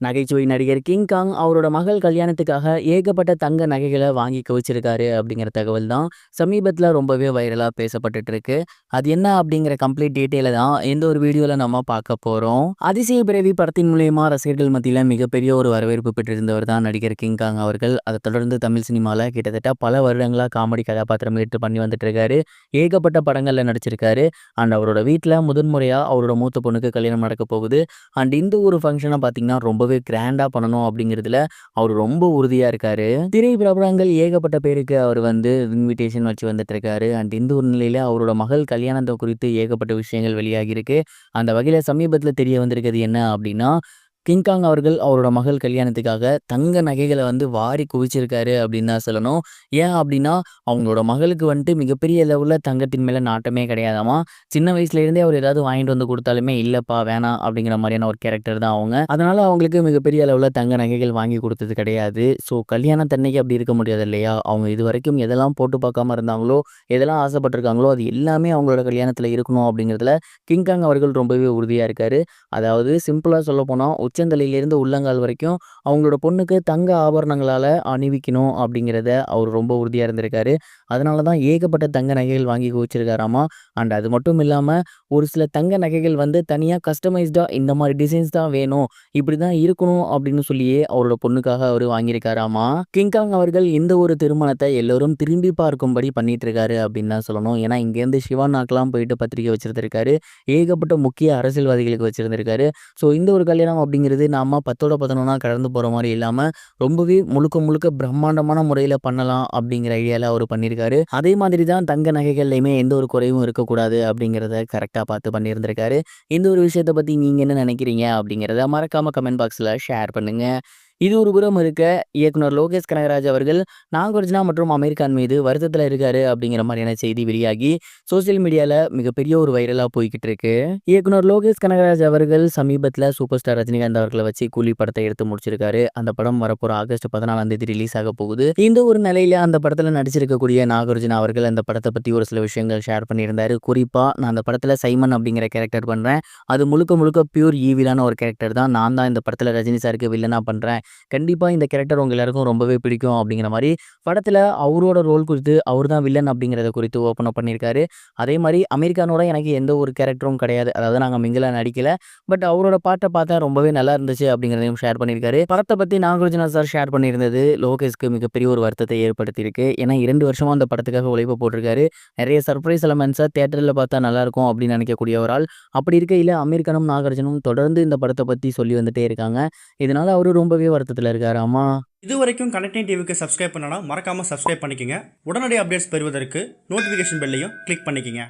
நகைச்சுவை நடிகர் கிங் காங் அவரோட மகள் கல்யாணத்துக்காக ஏகப்பட்ட தங்க நகைகளை வாங்கி குவிச்சிருக்காரு அப்படிங்கிற தகவல் தான் சமீபத்தில் ரொம்பவே வைரலாக பேசப்பட்டுட்டு இருக்கு. அது என்ன அப்படிங்கிற கம்ப்ளீட் டீட்டெயிலை தான் இந்த ஒரு வீடியோவில் நம்ம பார்க்க போகிறோம். அதிசய பிறவி படத்தின் மூலயமா ரசிகர்கள் மத்தியில் மிகப்பெரிய ஒரு வரவேற்பு பெற்றிருந்தவர் தான் நடிகர் கிங் காங் அவர்கள். அதை தொடர்ந்து தமிழ் சினிமாவில் கிட்டத்தட்ட பல வருடங்களாக காமெடி கதாபாத்திரம் ஏற்று பண்ணி வந்துட்டு இருக்காரு. ஏகப்பட்ட படங்களில் நடிச்சிருக்காரு. அண்ட் அவரோட வீட்டில் முதன்முறையாக அவரோட மூத்த பொண்ணுக்கு கல்யாணம் நடக்க போகுது. அண்ட் இந்த ஒரு ஃபங்க்ஷனை பார்த்தீங்கன்னா ரொம்பவே கிராண்டா பண்ணணும் அப்படிங்கிறதுல அவர் ரொம்ப உறுதியா இருக்காரு. திரை பிரபலங்கள் ஏகப்பட்ட பேருக்கு அவர் இன்விடேஷன் வச்சு வந்துட்டு இருக்காரு. அண்ட் இந்த ஒரு நிலையில அவரோட மகள் கல்யாணத்தை குறித்து ஏகப்பட்ட விஷயங்கள் வெளியாகி இருக்கு. அந்த வகையில சமீபத்தில் தெரிய வந்திருக்கிறது என்ன அப்படின்னா, கிங்காங் அவர்கள் அவரோட மகள் கல்யாணத்துக்காக தங்க நகைகளை வாரி குவிச்சிருக்காரு அப்படின்னு தான் சொல்லணும். ஏன் அப்படின்னா, அவங்களோட மகளுக்கு மிகப்பெரிய லெவலில் தங்கத்தின் மேலே நாட்டமே கிடையாதாமா. சின்ன வயசுலேருந்தே அவர் ஏதாவது வாங்கிட்டு வந்து கொடுத்தாலுமே இல்லைப்பா வேணாம் அப்படிங்கிற மாதிரியான ஒரு கேரக்டர் தான் அவங்க. அதனால அவங்களுக்கு மிகப்பெரிய அளவில் தங்க நகைகள் வாங்கி கொடுத்தது கிடையாது. ஸோ கல்யாணத்தன்னைக்கு அப்படி இருக்க முடியாது இல்லையா. அவங்க இது வரைக்கும் எதெல்லாம் போட்டு பார்க்காம இருந்தாங்களோ, எதெல்லாம் ஆசைப்பட்டிருக்காங்களோ அது எல்லாமே அவங்களோட கல்யாணத்தில் இருக்கணும் அப்படிங்கிறதுல கிங்காங் அவர்கள் ரொம்பவே உறுதியாக இருக்காரு. அதாவது சிம்பிளாக சொல்ல போனால் உச்சந்தலையிலேருந்து உள்ளங்கால் வரைக்கும் அவங்களோட பொண்ணுக்கு தங்க ஆபரணங்களால் அணிவிக்கணும் அப்படிங்கிறத அவர் ரொம்ப உறுதியாக இருந்திருக்காரு. அதனால தான் ஏகப்பட்ட தங்க நகைகள் வாங்கி குவிச்சிருக்காராமா. அண்ட் அது மட்டும் இல்லாமல் ஒரு சில தங்க நகைகள் தனியாக கஸ்டமைஸ்டாக இந்த மாதிரி டிசைன்ஸ் தான் வேணும், இப்படி தான் இருக்கணும் அப்படின்னு சொல்லியே அவரோட பொண்ணுக்காக அவர் வாங்கியிருக்காராமா. கிங்காங் அவர்கள் இந்த ஒரு திருமணத்தை எல்லோரும் திரும்பி பார்க்கும்படி பண்ணிட்டு இருக்காரு அப்படின்னு தான் சொல்லணும். ஏன்னா இங்கேருந்து சிவானாக்கெலாம் போயிட்டு பத்திரிக்கை வச்சிருந்திருக்காரு. ஏகப்பட்ட முக்கிய அரசியல்வாதிகளுக்கு வச்சிருந்திருக்காரு. ஸோ இந்த ஒரு கல்யாணம் அப்படிங்கிறது நாம 10ஓட 11 கடந்து போகிற மாதிரி இல்லாமல் ரொம்பவே முழுக்க முழுக்க பிரம்மாண்டமான முறையில் பண்ணலாம் அப்படிங்கிற ஐடியாவில் அவர் பண்ணியிருக்காரு. அதே மாதிரி தான் தங்க நகைகள்லையுமே எந்த ஒரு குறைவும் இருக்கக்கூடாது அப்படிங்கிறத கரெக்டாக பார்த்து பண்ணியிருந்திருக்காரு. இந்த ஒரு விஷயத்தை பற்றி நீங்கள் என்ன நினைக்கிறீங்க அப்படிங்கிறத மறக்காமல் கமெண்ட் பாக்ஸில் ஷேர் பண்ணுங்கள். இது ஒரு புறம் இருக்க, இயக்குனர் லோகேஷ் கனகராஜ் அவர்கள் நாகார்ஜுனா மற்றும் அமீர் கான் மீது வருத்தத்தில் இருக்காரு அப்படிங்கிற மாதிரியான செய்தி வெளியாகி சோசியல் மீடியாவில் மிகப்பெரிய ஒரு வைரலாக போய்கிட்டு இருக்கு. இயக்குனர் லோகேஷ் கனகராஜ் அவர்கள் சமீபத்தில் சூப்பர் ஸ்டார் ரஜினிகாந்த் அவர்களை வச்சு கூலி படத்தை எடுத்து முடிச்சிருக்காரு. அந்த படம் வரப்போற ஆகஸ்ட் 14 ரிலீஸ் ஆக போகுது. இந்த ஒரு நிலையில அந்த படத்தில் நடிச்சிருக்கக்கூடிய நாகார்ஜுனா அவர்கள் அந்த படத்தை பற்றி ஒரு சில விஷயங்கள் ஷேர் பண்ணியிருந்தாரு. குறிப்பாக நான் அந்த படத்தில் சைமன் அப்படிங்கிற கேரக்டர் பண்ணுறேன், அது முழுக்க முழுக்க பியூர் ஈவிலான ஒரு கேரக்டர் தான், நான் தான் இந்த படத்தில் ரஜினி சாருக்கு வில்லனா பண்ணுறேன், கண்டிப்பாக இந்த கேரக்டர் உங்க எல்லாருக்கும் ரொம்பவே பிடிக்கும் அப்படிங்கிற மாதிரி படத்தில் அவரோட ரோல் குறித்து, அவர் தான் வில்லன் அப்படிங்கிறத குறித்து ஓப்பன் அப் பண்ணியிருக்காரு. அதே மாதிரி அமெரிக்கானோட எனக்கு எந்த ஒரு கேரக்டரும் கிடையாது, அதாவது நாங்கள் மிங்கிலாக நடிக்கல, பட் அவரோட பாட்டை பார்த்தா ரொம்பவே நல்லா இருந்துச்சு அப்படிங்கிறதையும் ஷேர் பண்ணியிருக்காரு. படத்தை பற்றி நாகார்ஜுனா சார் ஷேர் பண்ணியிருந்தது லோகேஷ்க்கு மிகப்பெரிய ஒரு வருத்தத்தை ஏற்படுத்தியிருக்கு. ஏன்னா 2 வருஷமாக அந்த படத்துக்காக உழைப்பு போட்டிருக்காரு. நிறைய சர்ப்ரைஸ் எலமெண்ட்ஸை தேட்டரில் பார்த்தா நல்லாயிருக்கும் அப்படின்னு நினைக்கக்கூடிய ஒரு ஆள். அப்படி இருக்கையில் அமீர் கானும் நாகார்ஜுனும் தொடர்ந்து இந்த படத்தை பற்றி சொல்லி வந்துட்டே இருக்காங்க. இதனால அவரு ரொம்பவே வருத்தத்தில் இருக்காராமா. இது வரைக்கும் கனெக்டிங் டிவிக்கு சப்ஸ்கிரைப் பண்ணனா மறக்காமல் சப்ஸ்கிரைப் பண்ணிக்கங்க. உடனடி அப்டேட்ஸ் பெறுவதற்கு நோட்டிஃபிகேஷன் பெல்லையும் கிளிக் பண்ணிக்கங்க.